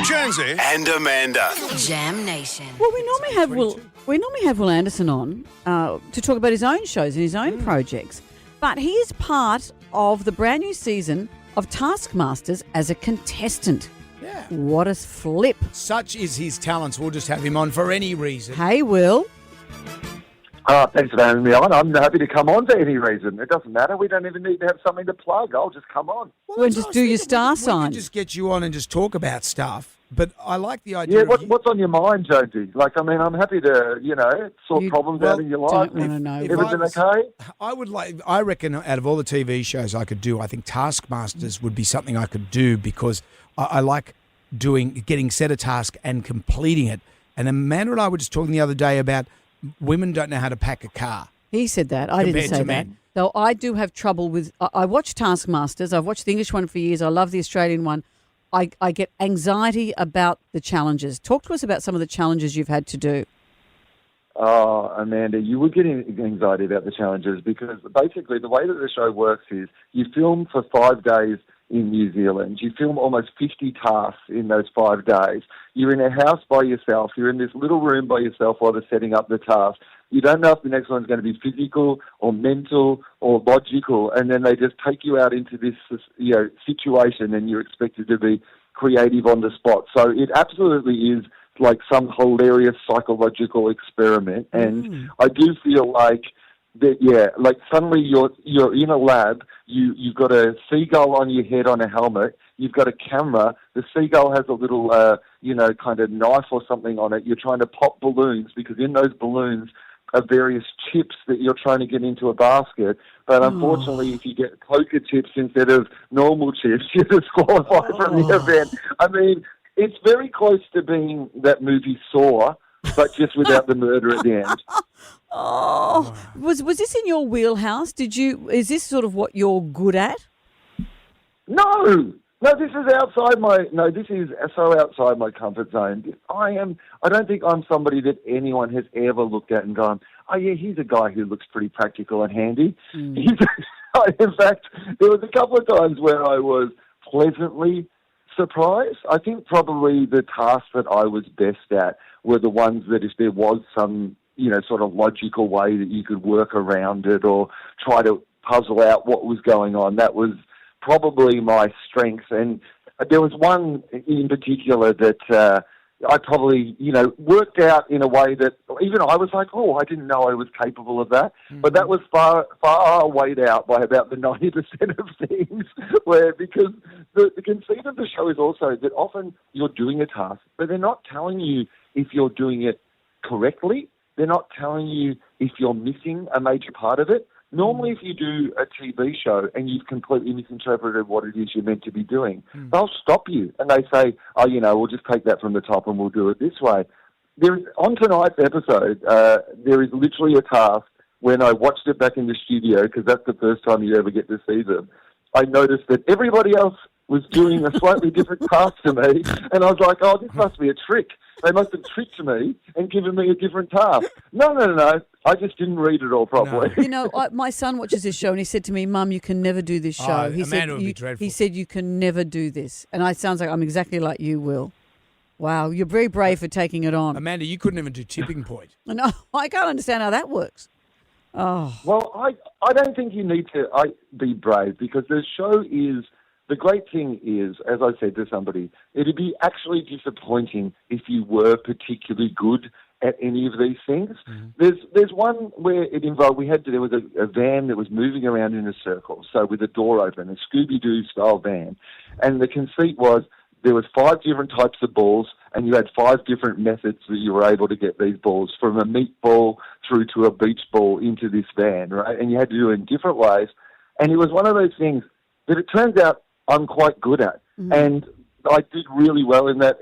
Jonesy and Amanda. Jam Nation. Well, we normally have Wil Anderson on to talk about his own shows and his own projects, but he is part of the brand new season of Taskmasters as a contestant. Yeah. What a flip! Such is his talents. We'll just have him on for any reason. Hey, Will. Thanks for having me on. I'm happy to come on for any reason. It doesn't matter. We don't even need to have something to plug. I'll just come on. Well, and just do your star We sign. can just get you on and just talk about stuff. But I like the idea. Yeah, what's on your mind, Jonesy? I'm happy to, sort problems out in your life. Don't wanna know. Everything okay? I reckon out of all the TV shows I could do, I think Taskmasters would be something I could do because I like getting set a task and completing it. And Amanda and I were just talking the other day about women don't know how to pack a car. He said that. I didn't say that. men. Though I do have trouble with. I watch Taskmasters. I've watched the English one for years. I love the Australian one. I get anxiety about the challenges. Talk to us about some of the challenges you've had to do. Oh, Amanda, you would get anxiety about the challenges because basically the way that the show works is you film for 5 days in New Zealand. You film almost 50 tasks in those 5 days. You're in a house by yourself. You're in this little room by yourself while they're setting up the task. You don't know if the next one's going to be physical or mental or logical, and then they just take you out into this situation and you're expected to be creative on the spot. So it absolutely is like some hilarious psychological experiment, and I do feel like that, like suddenly you're in a lab, you've got a seagull on your head on a helmet, you've got a camera, the seagull has a little, kind of knife or something on it, you're trying to pop balloons because in those balloons are various chips that you're trying to get into a basket, but unfortunately if you get poker chips instead of normal chips, you're disqualified from the event. I mean, it's very close to being that movie Saw, but just without the murder at the end. Oh, was this in your wheelhouse? Is this sort of what you're good at? No, this is so outside my comfort zone. I don't think I'm somebody that anyone has ever looked at and gone, oh yeah, he's a guy who looks pretty practical and handy. In fact, there was a couple of times where I was pleasantly surprised. I think probably the tasks that I was best at were the ones that if there was some, sort of logical way that you could work around it or try to puzzle out what was going on, that was probably my strength. And there was one in particular that I probably, worked out in a way that even I was like, oh, I didn't know I was capable of that. But that was far weighed out by about the 90% of things, because the conceit of the show is also that often you're doing a task, but they're not telling you if you're doing it correctly. They're not telling you if you're missing a major part of it. Normally, if you do a TV show and you've completely misinterpreted what it is you're meant to be doing, they'll stop you and they say, oh, we'll just take that from the top and we'll do it this way. On tonight's episode, there is literally a task when I watched it back in the studio, because that's the first time you ever get to see them. I noticed that everybody else was doing a slightly different task to me, and I was like, oh, this must be a trick. They must have tricked me and given me a different task. No. I just didn't read it all properly. No. My son watches this show and he said to me, Mum, you can never do this show. Amanda would be dreadful. He said, you can never do this. And it sounds like I'm exactly like you, Will. Wow, you're very brave for taking it on. Amanda, you couldn't even do tipping point. No, I can't understand how that works. Oh. Well, I don't think you need to be brave, because the show is... The great thing is, as I said to somebody, it'd be actually disappointing if you were particularly good at any of these things. There's one where it involved, there was a van that was moving around in a circle, so with a door open, a Scooby-Doo style van. And the conceit was there was 5 different types of balls, and you had 5 different methods that you were able to get these balls, from a meatball through to a beach ball into this van, right? And you had to do it in different ways. And it was one of those things that it turns out I'm quite good at, and I did really well in that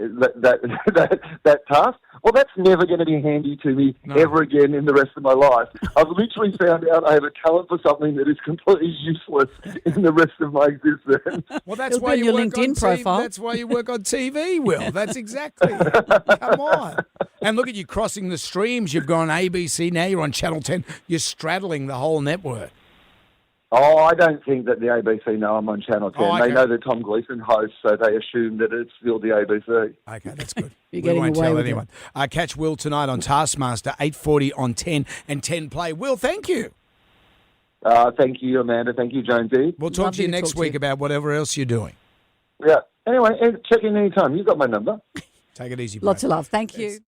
task. Well, that's never going to be handy to me ever again in the rest of my life. I've literally found out I have a talent for something that is completely useless in the rest of my existence. Well, that's It'll why be you on your work LinkedIn on profile. That's why you work on TV, Will. That's exactly. Come on. And look at you crossing the streams. You've gone ABC, now you're on Channel 10. You're straddling the whole network. Oh, I don't think that the ABC know I'm on Channel 10. Oh, okay. They know that Tom Gleeson hosts, so they assume that it's still the ABC. Okay, that's good. You're We getting won't away tell with anyone. Catch Will tonight on Taskmaster, 8:40 on 10 and 10 Play. Will, thank you. Thank you, Amanda. Thank you, Jonesy. We'll talk to you next week about whatever else you're doing. Yeah. Anyway, check in anytime. You've got my number. Take it easy, bro. Lots of love. Thank you.